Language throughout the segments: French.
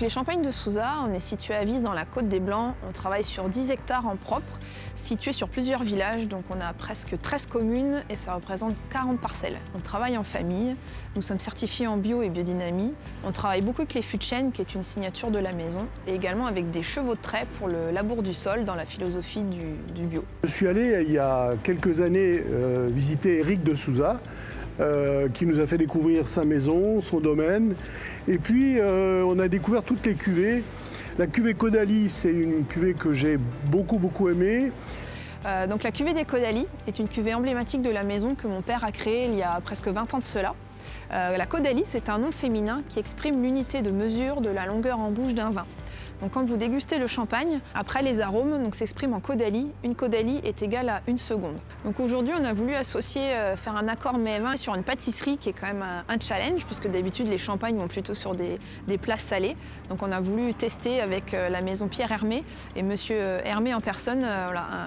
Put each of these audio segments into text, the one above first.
les Champagnes de Souza, on est situé à Vis dans la Côte des Blancs. On travaille sur 10 hectares en propre, situés sur plusieurs villages. Donc on a presque 13 communes et ça représente 40 parcelles. On travaille en famille, nous sommes certifiés en bio et biodynamie. On travaille beaucoup avec les fûts de chêne, qui est une signature de la maison, et également avec des chevaux de trait pour le labour du sol dans la philosophie du bio. Je suis allé il y a quelques années visiter Éric de Souza, qui nous a fait découvrir sa maison, son domaine. Et puis on a découvert toutes les cuvées. La cuvée Caudalie, c'est une cuvée que j'ai beaucoup aimée. Donc la cuvée des Caudalie est une cuvée emblématique de la maison que mon père a créée il y a presque 20 ans de cela. La Caudalie, c'est un nom féminin qui exprime l'unité de mesure de la longueur en bouche d'un vin. Donc quand vous dégustez le champagne, après les arômes s'expriment en Caudalie. Une Caudalie est égale à 1 seconde. Donc aujourd'hui, on a voulu associer, faire un accord mets-vin sur une pâtisserie qui est quand même un challenge, puisque d'habitude les champagnes vont plutôt sur des plats salés. Donc on a voulu tester avec la maison Pierre Hermé et monsieur Hermé en personne,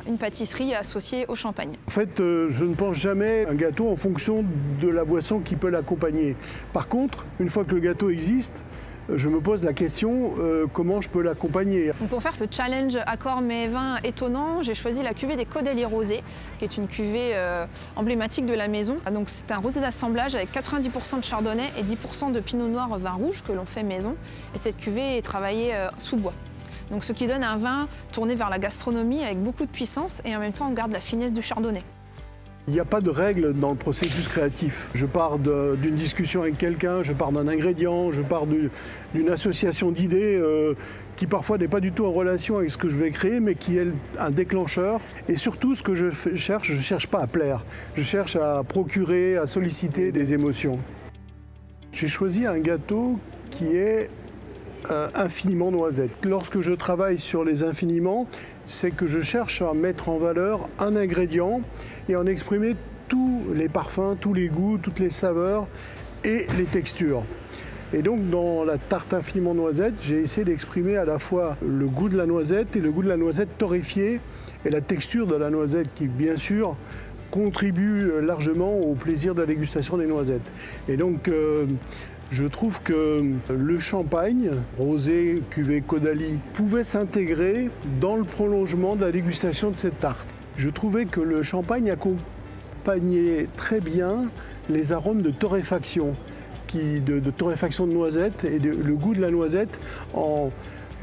une pâtisserie associée au champagne. En fait, je ne pense jamais un gâteau en fonction de la boisson qui peut l'accompagner. Par contre, une fois que le gâteau existe, je me pose la question comment je peux l'accompagner. Pour faire ce challenge accord mets vin étonnant, j'ai choisi la cuvée des Caudalie rosés, qui est une cuvée emblématique de la maison. Donc c'est un rosé d'assemblage avec 90% de chardonnay et 10% de pinot noir vin rouge que l'on fait maison. Et cette cuvée est travaillée sous bois. Donc ce qui donne un vin tourné vers la gastronomie avec beaucoup de puissance et en même temps on garde la finesse du chardonnay. Il n'y a pas de règle dans le processus créatif. Je pars d'une discussion avec quelqu'un, je pars d'un ingrédient, je pars d'une association d'idées qui parfois n'est pas du tout en relation avec ce que je vais créer, mais qui est un déclencheur. Et surtout, ce que je cherche pas à plaire. Je cherche à procurer, à solliciter des émotions. J'ai choisi un gâteau qui est infiniment noisette. Lorsque je travaille sur les infiniments, c'est que je cherche à mettre en valeur un ingrédient et en exprimer tous les parfums, tous les goûts, toutes les saveurs et les textures. Et donc dans la tarte infiniment noisette, j'ai essayé d'exprimer à la fois le goût de la noisette et le goût de la noisette torréfiée et la texture de la noisette qui, bien sûr, contribue largement au plaisir de la dégustation des noisettes. Et donc je trouve que le champagne, rosé, cuvée Caudalie, pouvait s'intégrer dans le prolongement de la dégustation de cette tarte. Je trouvais que le champagne accompagnait très bien les arômes de torréfaction, de torréfaction de noisettes et le goût de la noisette.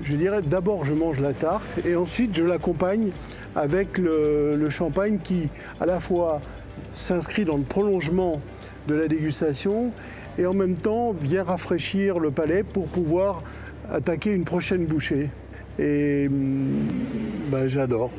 Je dirais d'abord je mange la tarte et ensuite je l'accompagne avec le champagne qui à la fois s'inscrit dans le prolongement de la dégustation et en même temps vient rafraîchir le palais pour pouvoir attaquer une prochaine bouchée. Et j'adore.